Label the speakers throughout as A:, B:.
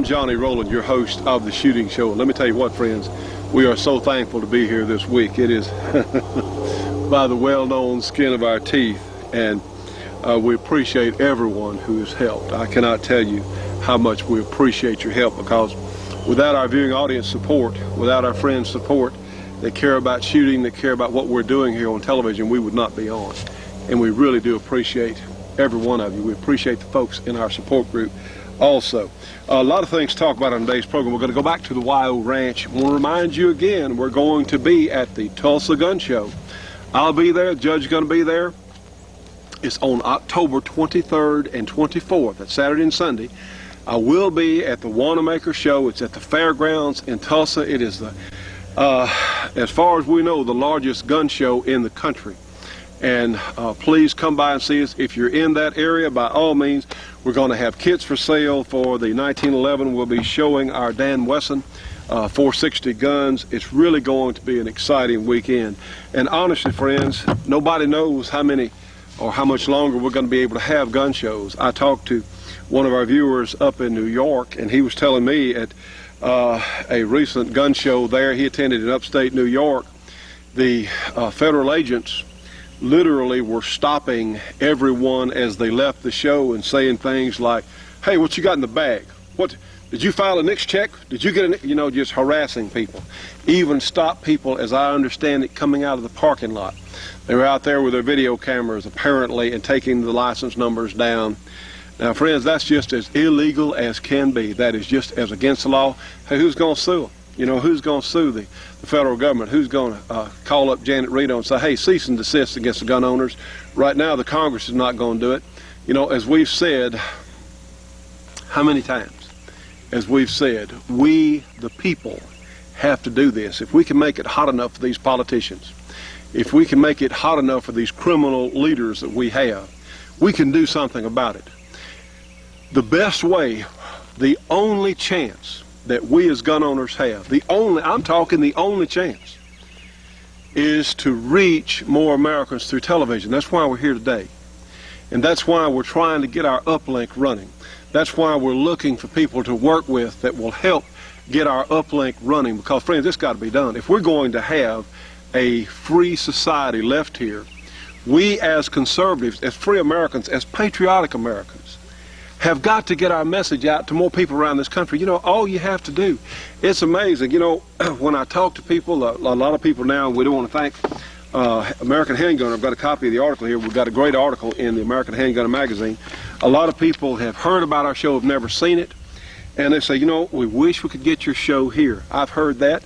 A: Johnny Rowland, your host of the Shooting Show. Let me tell you what, friends, we are so thankful to be here this week. It is by the well-known skin of our teeth, and we appreciate everyone who has helped. I cannot tell you how much we appreciate your help, because without our viewing audience support, without our friends' support, that care about shooting, that care about what we're doing here on television, we would not be on. And we really do appreciate every one of you. We appreciate the folks in our support group also. A lot of things to talk about on today's program. We're going to go back to the YO Ranch. I want to remind you again, we're going to be at the Tulsa Gun Show. I'll be there. The judge is going to be there. It's on October 23rd and 24th. That's Saturday and Sunday. I will be at the Wanamaker Show. It's at the fairgrounds in Tulsa. It is the, as far as we know, the largest gun show in the country. And please come by and see us. If you're in that area, by all means, we're going to have kits for sale for the 1911. We'll be showing our Dan Wesson 460 guns. It's really going to be an exciting weekend. And honestly, friends, nobody knows how many or how much longer we're going to be able to have gun shows. I talked to one of our viewers up in New York, and he was telling me at a recent gun show there he attended in upstate New York, the federal agents literally were stopping everyone as they left the show and saying things like, "Hey, what you got in the bag? What did you file a NICS check? Did you get a," just harassing people. Even stop people, as I understand it, coming out of the parking lot. They were out there with their video cameras apparently and taking the license numbers down. Now, friends, that's just as illegal as can be. That is just as against the law. Hey, who's going to sue them? Who's going to sue the federal government? Who's going to call up Janet Reno and say, hey, cease and desist against the gun owners? Right now, the Congress is not going to do it. As we've said, how many times? As we've said, we, the people, have to do this. If we can make it hot enough for these politicians, if we can make it hot enough for these criminal leaders that we have, we can do something about it. The best way, the only chance that we as gun owners have, I'm talking the only chance, is to reach more Americans through television. That's why we're here today. And that's why we're trying to get our uplink running. That's why we're looking for people to work with that will help get our uplink running. Because, friends, it's got to be done. If we're going to have a free society left here, we as conservatives, as free Americans, as patriotic Americans, have got to get our message out to more people around this country. All you have to do, it's amazing. When I talk to people, a lot of people now, we do want to thank American Handgun. I've got a copy of the article here. We've got a great article in the American Handgun magazine. A lot of people have heard about our show, have never seen it, and they say, we wish we could get your show here. I've heard that.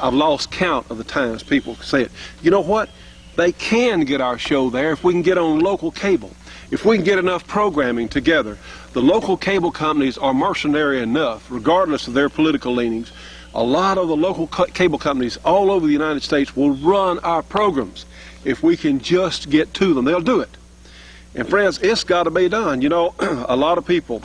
A: I've lost count of the times people say it. You know what? They can get our show there if we can get on local cable. If we can get enough programming together. The local cable companies are mercenary enough, regardless of their political leanings. A lot of the local cable companies all over the United States will run our programs. If we can just get to them, they'll do it. And friends, it's got to be done. A lot of people,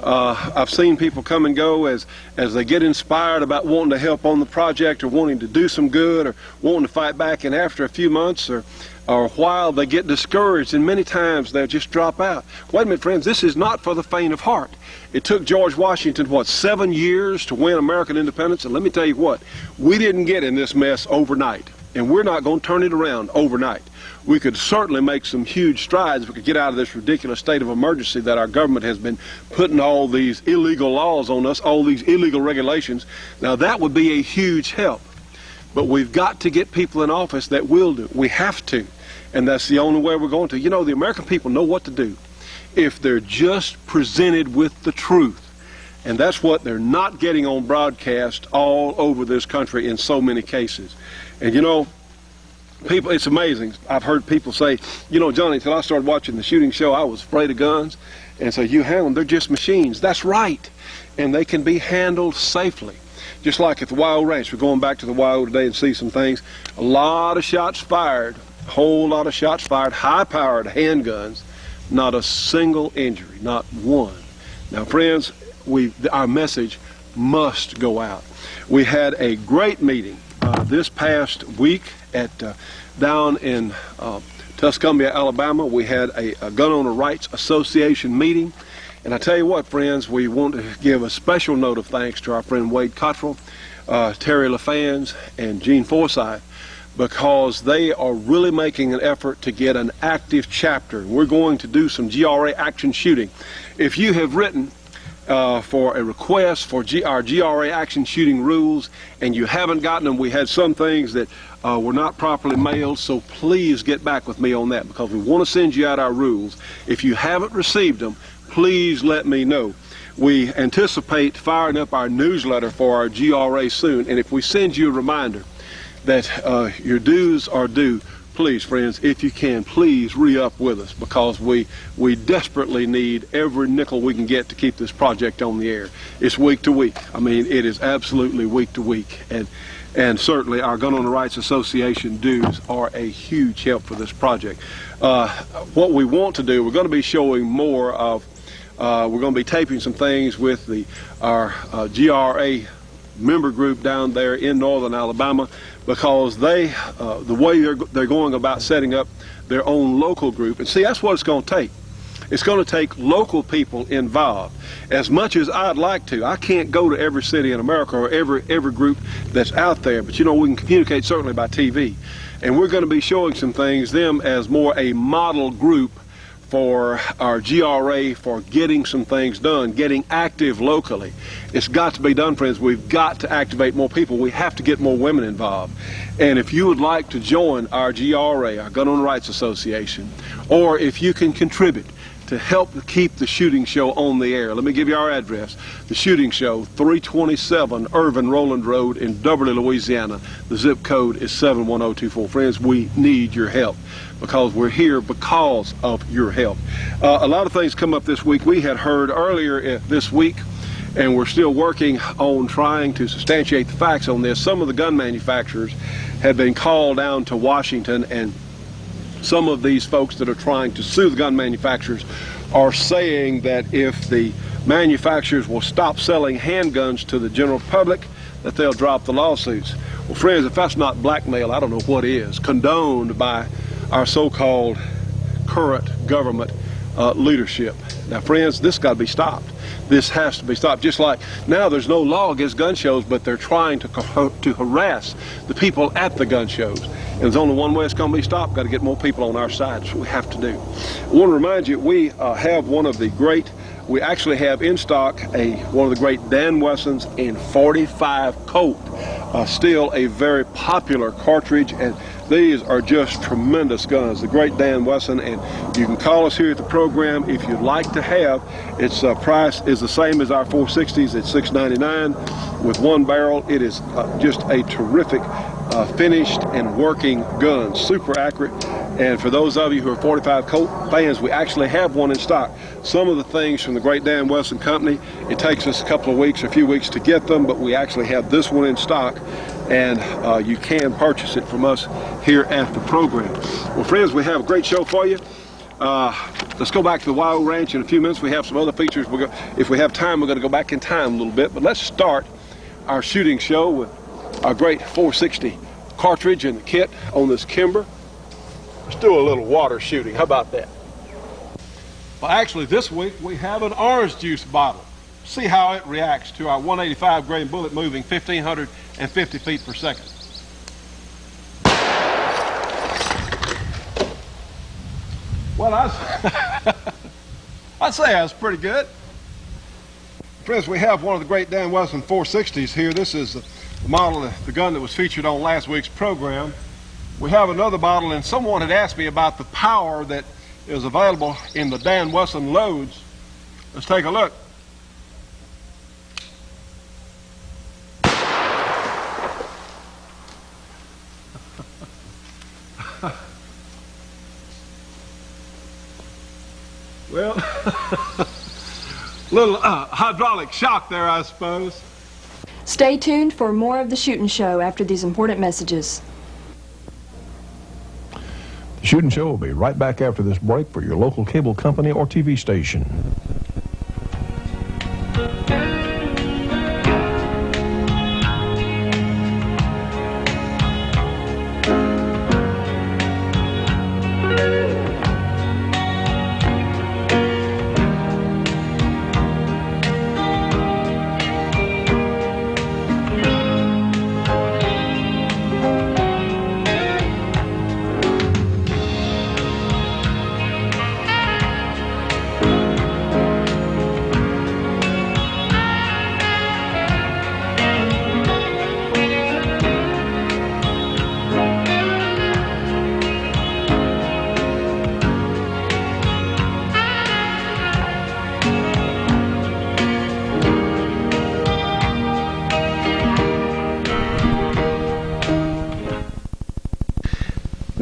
A: I've seen people come and go as they get inspired about wanting to help on the project or wanting to do some good or wanting to fight back, and after a few months or a while they get discouraged, and many times they'll just drop out. Wait a minute, friends, this is not for the faint of heart. It took George Washington, 7 years to win American independence, and let me tell you what, we didn't get in this mess overnight, and we're not going to turn it around overnight. We could certainly make some huge strides if we could get out of this ridiculous state of emergency that our government has been putting all these illegal laws on us, all these illegal regulations. Now that would be a huge help. But we've got to get people in office that will do it. We have to. And that's the only way we're going to. The American people know what to do if they're just presented with the truth. And that's what they're not getting on broadcast all over this country in so many cases. And people, it's amazing. I've heard people say, Johnny, until I started watching the shooting show, I was afraid of guns. And so you handle them, they're just machines. That's right. And they can be handled safely. Just like at the YO Ranch, we're going back to the YO today and see some things. A lot of shots fired, a whole lot of shots fired, high-powered handguns, not a single injury, not one. Now, friends, our message must go out. We had a great meeting this past week at down in Tuscumbia, Alabama. We had a Gun Owner Rights Association meeting, And I tell you what, friends, we want to give a special note of thanks to our friend Wade Cottrell, Terry LaFans, and Gene Forsyth, because they are really making an effort to get an active chapter. We're going to do some GRA action shooting. If you have written for a request for our GRA action shooting rules and you haven't gotten them, we had some things that were not properly mailed, so please get back with me on that, because we want to send you out our rules. If you haven't received them, please let me know. We anticipate firing up our newsletter for our GRA soon, and if we send you a reminder that your dues are due, please, friends, if you can, please re-up with us, because we desperately need every nickel we can get to keep this project on the air. It's week to week. I mean, it is absolutely week to week, and certainly our Gun Owner Rights Association dues are a huge help for this project. What we want to do, we're going to be showing more of, we're going to be taping some things with our GRA member group down there in northern Alabama, because the way they're going about setting up their own local group, and see, that's what it's going to take. It's going to take local people involved. As much as I'd like to, I can't go to every city in America or every group that's out there, but you know, we can communicate certainly by TV, and we're going to be showing some things, them as more a model group for our GRA, for getting some things done, getting active locally. It's got to be done, friends. We've got to activate more people. We have to get more women involved. And if you would like to join our GRA, our Gun Owner Rights Association, or if you can contribute to help keep the shooting show on the air, let me give you our address. The shooting show, 327 Irvin Rowland Road in Duberly, Louisiana. The zip code is 71024. Friends, we need your help, because we're here because of your help. A lot of things come up this week. We had heard earlier this week, and we're still working on trying to substantiate the facts on this. Some of the gun manufacturers have been called down to Washington, and some of these folks that are trying to sue the gun manufacturers are saying that if the manufacturers will stop selling handguns to the general public, that they'll drop the lawsuits. Well, friends, if that's not blackmail, I don't know what is, condoned by our so-called current government leadership. Now, friends, this got to be stopped. This has to be stopped. Just like now there's no law against gun shows, but they're trying to harass the people at the gun shows. And there's only one way it's going to be stopped. Got to get more people on our side. That's what we have to do. I want to remind you, we have one of the great, we actually have in stock one of the great Dan Wessons in .45 Colt. Still a very popular cartridge, and these are just tremendous guns. The great Dan Wesson, and you can call us here at the program if you'd like to have. Its price is the same as our 460s at $6.99 with one barrel. It is just a terrific finished and working gun, super accurate. And for those of you who are .45 Colt fans, we actually have one in stock. Some of the things from the great Dan Wesson Company, it takes us a couple of weeks, a few weeks to get them, but we actually have this one in stock, and you can purchase it from us here at the program. Well, friends, we have a great show for you. Let's go back to the Wild Ranch in a few minutes. We have some other features. If we have time, we're going to go back in time a little bit, but let's start our shooting show with our great 460 cartridge and the kit on this Kimber. Let's do a little water shooting. How about that? Well, actually, this week we have an orange juice bottle. See how it reacts to our 185 grain bullet moving 1,550 feet per second. Well, I'd say that's pretty good. Friends, we have one of the great Dan Wesson 460s here. This is the model, the gun that was featured on last week's program. We have another bottle, and someone had asked me about the power that is available in the Dan Wesson loads. Let's take a look. Well, little hydraulic shock there, I suppose.
B: Stay tuned for more of the Shootin' Show after these important messages.
C: The Shootin' Show will be right back after this break for your local cable company or TV station.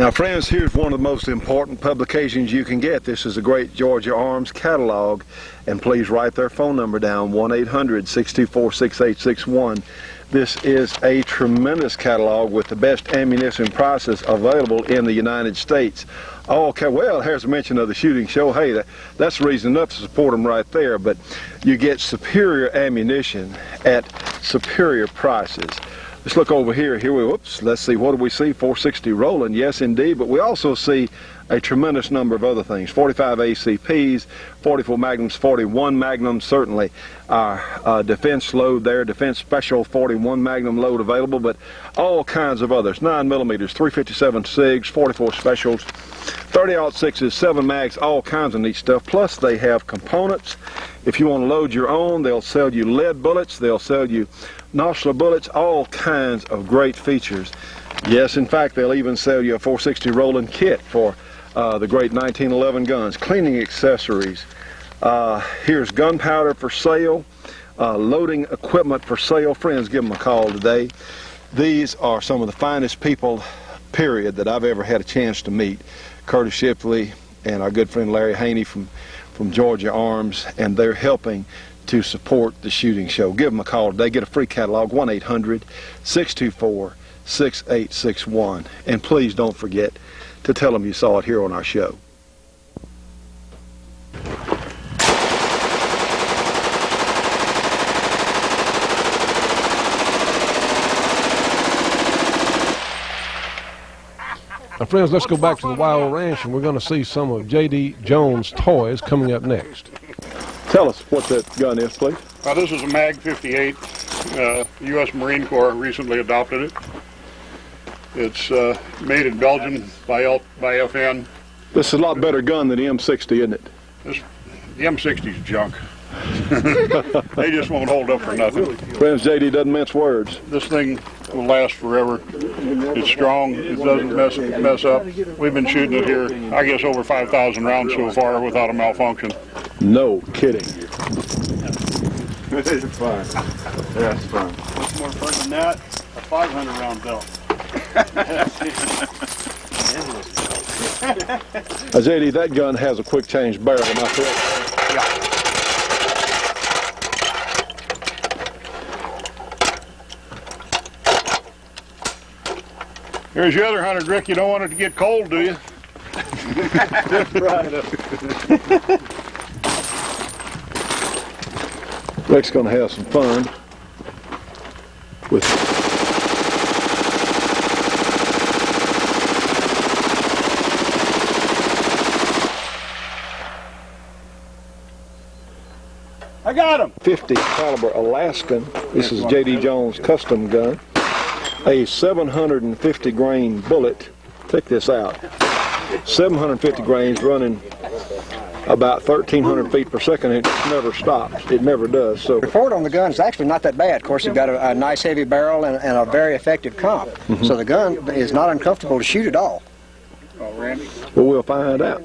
A: Now friends, here's one of the most important publications you can get. This is a great Georgia Arms catalog, and please write their phone number down, 1-800-624-6861. This is a tremendous catalog with the best ammunition prices available in the United States. Okay, well, here's a mention of the shooting show. Hey, that's reason enough to support them right there, but you get superior ammunition at superior prices. Let's look over here. Whoops, let's see, what do we see? 460 Rowland, yes indeed, but we also see a tremendous number of other things. 45 ACPs, 44 Magnums, 41 Magnums, certainly our defense load there, defense special 41 Magnum load available, but all kinds of others. 9mm, 357 SIGs, 44 specials, 30-06s, 7 mags, all kinds of neat stuff. Plus they have components. If you want to load your own, they'll sell you lead bullets, they'll sell you nostril bullets, all kinds of great features. Yes, in fact, they'll even sell you a 460 Rowland kit for the great 1911 guns. Cleaning accessories. Here's gunpowder for sale, loading equipment for sale. Friends, give them a call today. These are some of the finest people, period, that I've ever had a chance to meet. Curtis Shipley and our good friend Larry Haney from Georgia Arms, and they're helping to support the shooting show. Give them a call today. Get a free catalog, 1-800-624-6861. And please don't forget to tell them you saw it here on our show.
C: Now, friends, let's go back to the Wild Ranch, and we're going to see some of J.D. Jones' toys coming up next.
A: Tell us what that gun is, please.
D: This is a Mag 58. U.S. Marine Corps recently adopted it. It's made in Belgium by FN.
A: This is a lot better gun than the M60, isn't it?
D: The M60 is junk. They just won't hold up for nothing.
A: Friends, J.D. doesn't mince words.
D: This thing will last forever. It's strong. It doesn't mess up. We've been shooting it here, I guess, over 5,000 rounds so far without a malfunction.
A: No kidding.
E: It's fun. That's fun.
D: What's more fun than that? A 500 round belt.
A: JD, that gun has a quick change barrel, am I correct?
D: Yeah. Here's your other 100, Rick. You don't want it to get cold, do you?
E: Right.
A: Rick's going to have some fun with
D: I got him.
A: 50 caliber Alaskan. This is J.D. Jones custom gun. A 750 grain bullet. Check this out. 750 grains running about 1,300 feet per second. It never stops. It never does. So
F: Report on the gun is actually not that bad. Of course, you've got a nice heavy barrel and a very effective comp. So the gun is not uncomfortable to shoot at all.
D: Oh, Randy.
A: well, we'll find out.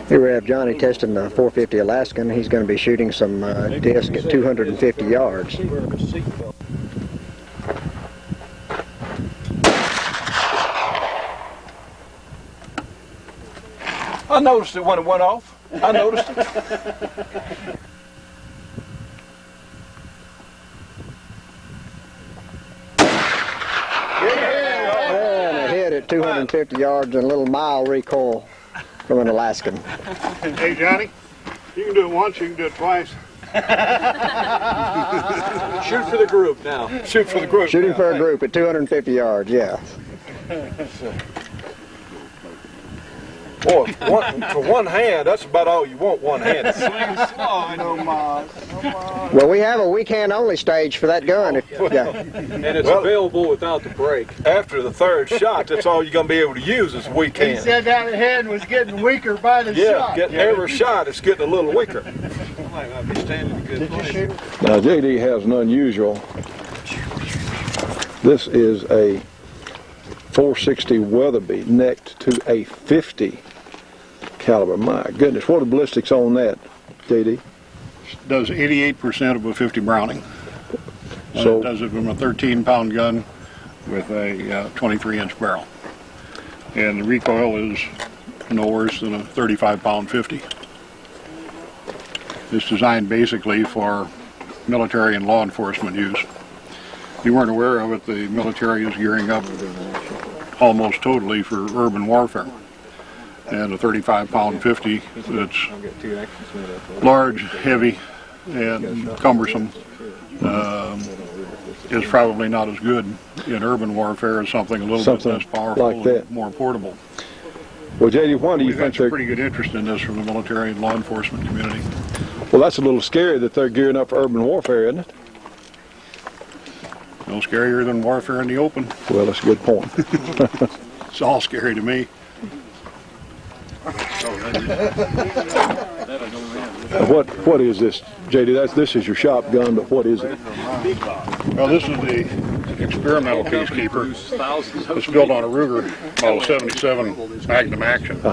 F: Here we have Johnny testing the 450 Alaskan. He's going to be shooting some disc at 250 yards.
C: I noticed it when it went off. I noticed it.
F: And a hit at 250 yards and a little mild recoil from an Alaskan.
D: Hey, Johnny, you can do it once, you can do it twice.
E: Shoot for the group now.
C: Shoot for the group.
F: Shooting for a group at 250 yards, yeah.
C: Boy, for one hand, that's about all you want, one hand.
F: Well, we have a weekend only stage for that gun. Yeah.
E: And it's available without the brake.
C: After the third shot, that's all you're going to be able to use is weekend.
G: Said that hand was getting weaker by the shot.
C: Every shot, it's getting a little weaker.
E: I'll be standing in a good place.
A: Now JD has an unusual. This is a 460 Weatherby necked to a 50 caliber. My goodness, what are the ballistics on that, JD?
D: Does 88% of a 50 Browning.
A: So
D: It does it from a 13-pound gun. with a 23-inch barrel. And the recoil is no worse than a 35-pound 50. It's designed basically for military and law enforcement use. If you weren't aware of it, the military is gearing up almost totally for urban warfare. And a 35-pound 50 that's large, heavy, and cumbersome is probably not as good in urban warfare as something a little bit less powerful
A: like that.
D: and more portable.
A: Well, J.D., why do you
D: We've had
A: think
D: some pretty good interest in this from the military and law enforcement community.
A: Well, that's a little scary that they're gearing up for urban warfare, isn't it?
D: No scarier than warfare in the open.
A: Well, that's a good point.
D: It's all scary to me.
A: What is this, J.D.? This is your shotgun, but what is it?
D: Well, this is the experimental peacekeeper. It's built on a Ruger Model 77 Magnum Action.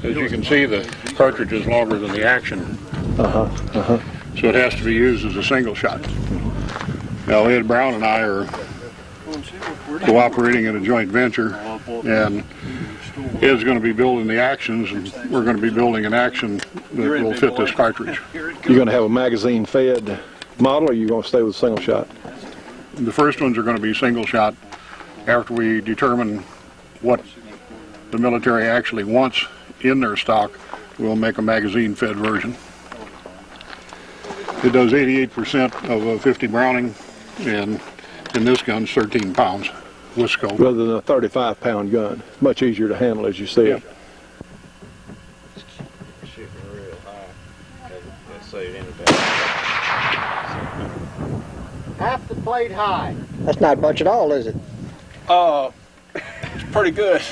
D: As you can see, the cartridge is longer than the action. So it has to be used as a single shot. Now, Ed Brown and I are cooperating in a joint venture, and Ed's going to be building the actions, and we're going to be building an action that will fit this cartridge.
A: You're going to have a magazine-fed model, or are you going to stay with a single shot?
D: The first ones are going to be single shot. After we determine what the military actually wants in their stock, we'll make a magazine-fed version. It does 88% of a 50 Browning, and in this gun, 13 pounds with scope.
A: Rather than a 35-pound gun. Much easier to handle, as you said.
E: Shooting real high. Let's say it ended
G: Half the plate high.
F: That's not much at all, is it?
A: It's pretty good.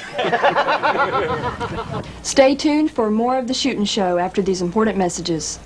B: Stay tuned for more of the Shootin' Show after these important messages.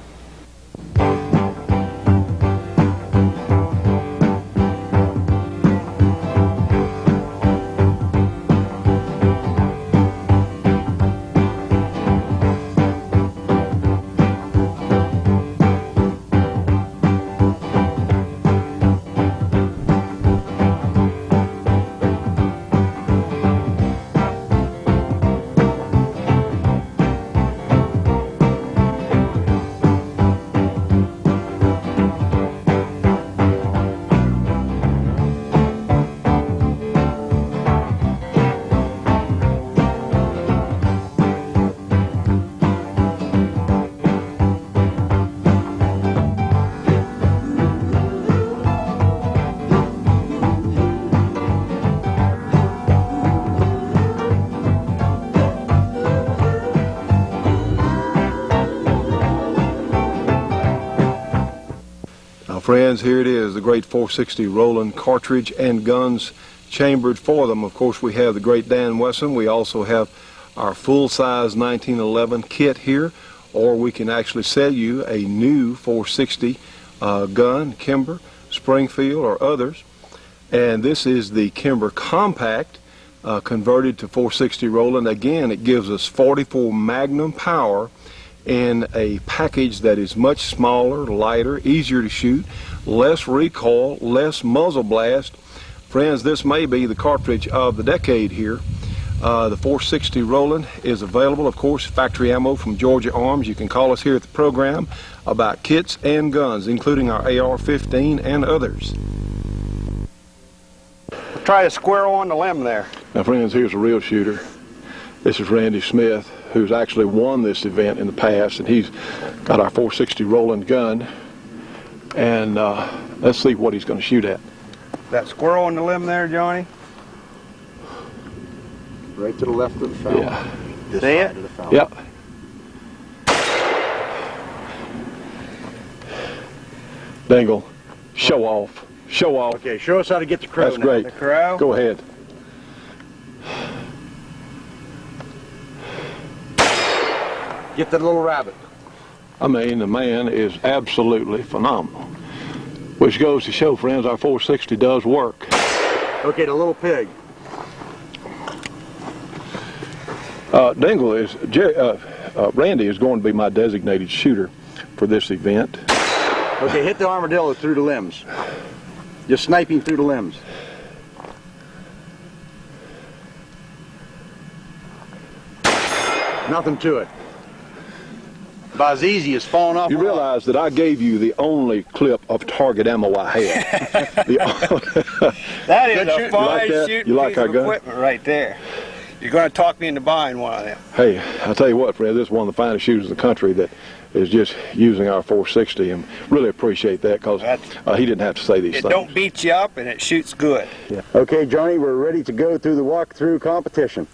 A: Friends, here it is, the great 460 Rowland cartridge and guns chambered for them. Of course, we have the great Dan Wesson. We also have our full-size 1911 kit here, or we can actually sell you a new 460 gun, Kimber, Springfield, or others. And this is the Kimber Compact converted to 460 Rowland. Again, it gives us 44 Magnum power in a package that is much smaller, lighter, easier to shoot, less recoil, less muzzle blast. Friends, this may be the cartridge of the decade here. The 460 Rowland is available, of course, factory ammo from Georgia Arms. You can call us here at the program about kits and guns, including our AR-15 and others.
F: Try a squirrel on the limb there.
A: Now, friends, here's a real shooter. This is Randy Smith, who's actually won this event in the past, and he's got our 460 Rowland gun. And let's see what he's going to shoot at.
F: That squirrel on the limb there, Johnny?
G: Right to the left of the fellow.
A: Yeah.
G: This
F: See
G: side
F: it?
G: of the fellow.
A: Yep. Dangle. Show off. Show off.
F: Okay, show us how to get the crow.
A: That's
F: now.
A: great.
F: The crow?
A: Go ahead.
F: Get the little rabbit.
A: I mean, the man is absolutely phenomenal. Which goes to show, friends, our 460 does work.
F: Okay, the little pig.
A: Dingle is, Randy is going to be my designated shooter for this event.
F: Okay, hit the armadillo through the limbs. Just sniping through the limbs.
G: Nothing to it. About as easy as falling off.
A: You realize that I gave you the only clip of target ammo I had.
H: That is
G: Good
H: a
G: shooting.
H: fine
A: that?
H: shooting
A: You like
H: piece
A: our
H: of
A: gun?
H: equipment right there. You're going to talk me into buying one of them.
A: Hey, I'll tell you what, Fred, this is one of the finest shooters in the country that is just using our 460, and really appreciate that because he didn't have to say these
H: It
A: things.
H: don't beat you up and it shoots good.
G: Okay, Johnny, we're ready to go through the walkthrough competition.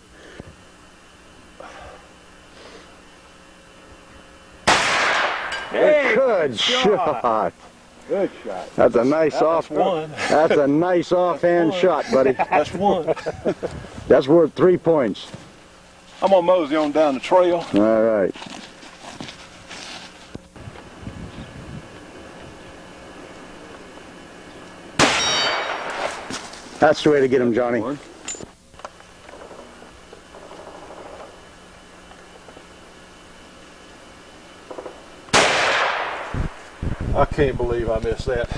H: Hey,
G: Good shot.
H: Good shot.
G: That's a nice That's a nice offhand shot, buddy.
A: That's one.
G: That's worth 3 points.
A: I'm gonna mosey on down the trail.
G: All right. That's the way to get him, Johnny.
A: I can't believe I missed that.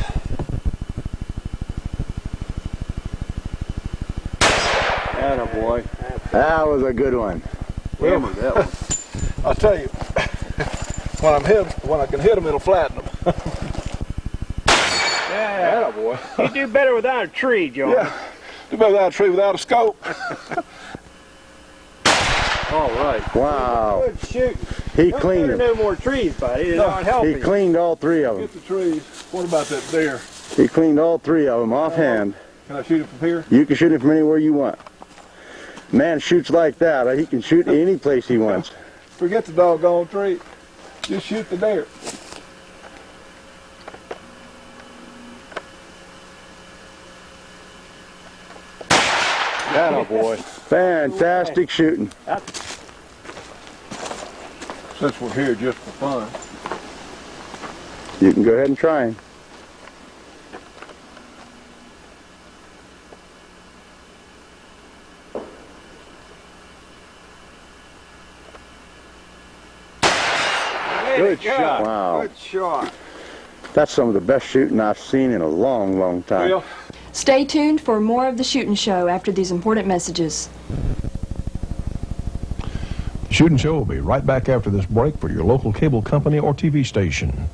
H: Attaboy.
G: That was a good one.
A: Well, I'll tell you, when I can hit them, it'll flatten them.
H: Yeah.
A: Attaboy.
H: You do better without a tree, John.
A: Yeah, do better without a tree without a scope.
H: All right.
G: Wow.
H: Good shooting.
G: He
H: Don't
G: cleaned
H: put
G: them.
H: no more trees, buddy. They're not helping.
G: He cleaned all 3 of them.
A: Get the trees. What about that deer?
G: He cleaned all 3 of them offhand.
A: Can I shoot it from here?
G: You can shoot him from anywhere you want. Man shoots like that. He can shoot any place he wants.
A: Forget the doggone tree. Just shoot the deer. Attaboy.
G: Fantastic shooting.
A: Since we're here just for fun.
G: You can go ahead and try him.
H: Good
A: shot.
G: Wow.
H: Good shot.
G: That's some of the best shooting I've seen in a long, long time.
A: Well,
B: Stay tuned for more of the Shootin' Show after these important messages.
C: Shootin' Show will be right back after this break for your local cable company or TV station.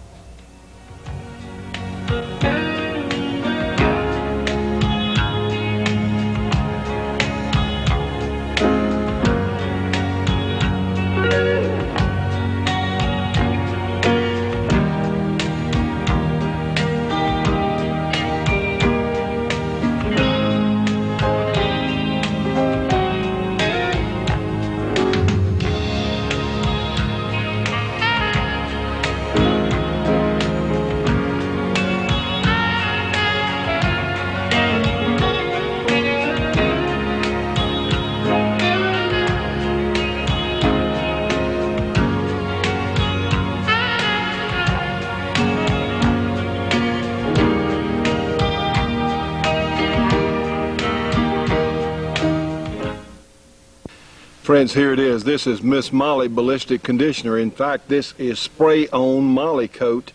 A: friends, here it is. This is Miss Molly Ballistic Conditioner. In fact, this is spray-on Molly coat,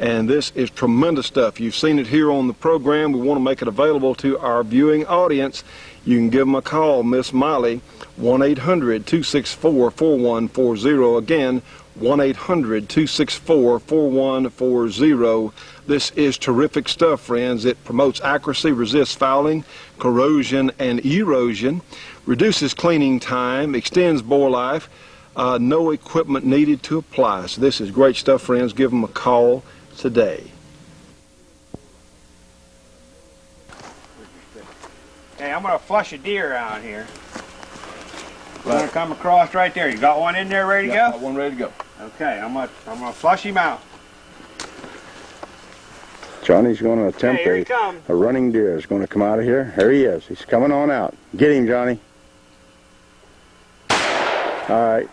A: and this is tremendous stuff. You've seen it here on the program. We want to make it available to our viewing audience. You can give them a call, Miss Molly, 1-800-264-4140. Again, 1-800-264-4140. This is terrific stuff, friends. It promotes accuracy, resists fouling, corrosion, and erosion, reduces cleaning time, extends bore life, no equipment needed to apply. So this is great stuff, friends. Give them a call today.
H: Hey, I'm going to flush a deer out here. We're going to come across right there. You got one in there ready to go?
A: Got one ready to go.
H: Okay, I'm gonna flush him out.
G: Johnny's going to attempt
H: Hey, here he comes.
G: a running deer. Is going to come out of here. There he is. He's coming on out. Get him, Johnny. All right.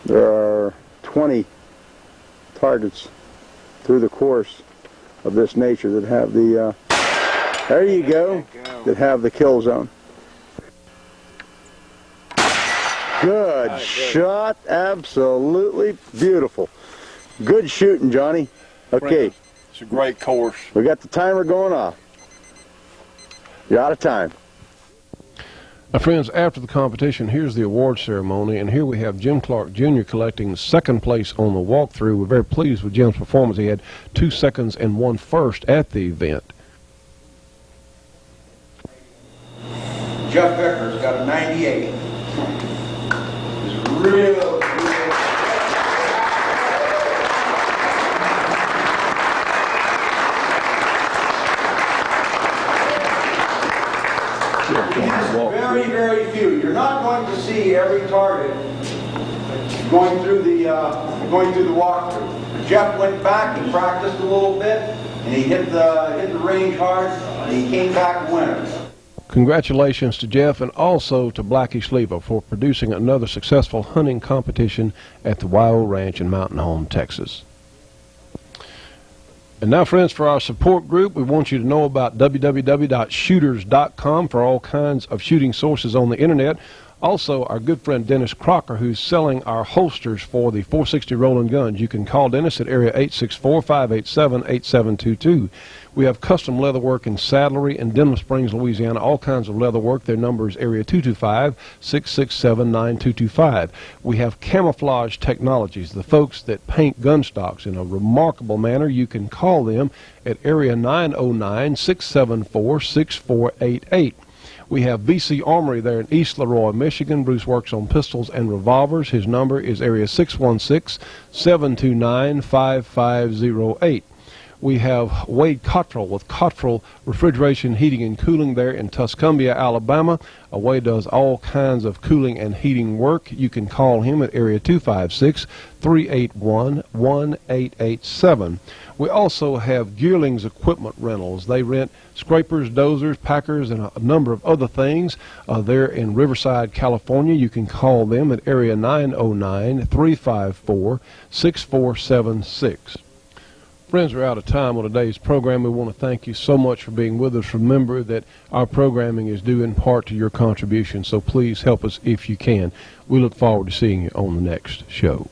G: There are 20 targets through the course of this nature that have the, there you go, that have the kill zone. Good shot. Absolutely beautiful. Good shooting, Johnny. Okay.
A: It's a great course.
G: We got the timer going off. You're out of time.
C: Now, friends, after the competition, here's the award ceremony, and here we have Jim Clark Jr. collecting second place on the walkthrough. We're very pleased with Jim's performance. He had 2 seconds and 1 first at the event.
I: Jeff Becker's got a 98. It's real. Very, very few. You're not going to see every target going through the walkthrough. Jeff went back and practiced a little bit, and he hit the range hard, and he came back winner.
C: Congratulations to Jeff and also to Blackie Schliever for producing another successful hunting competition at the Wild Ranch in Mountain Home, Texas. And now, friends, for our support group, we want you to know about www.shooters.com for all kinds of shooting sources on the internet. Also, our good friend Dennis Crocker, who's selling our holsters for the 460 Rowland guns. You can call Dennis at area 864-587-8722. We have custom leather work in Saddlery and Denham Springs, Louisiana, all kinds of leather work. Their number is area 225-667-9225. We have Camouflage Technologies, the folks that paint gun stocks in a remarkable manner. You can call them at area 909-674-6488. We have VC Armory there in East Leroy, Michigan. Bruce works on pistols and revolvers. His number is area 616-729-5508. We have Wade Cottrell with Cottrell Refrigeration, Heating, and Cooling there in Tuscumbia, Alabama. Wade does all kinds of cooling and heating work. You can call him at area 256-381-1887. We also have Gearlings Equipment Rentals. They rent scrapers, dozers, packers, and a number of other things. They're in Riverside, California. You can call them at area 909-354-6476. Friends, we're out of time on today's program. We want to thank you so much for being with us. Remember that our programming is due in part to your contribution, so please help us if you can. We look forward to seeing you on the next show.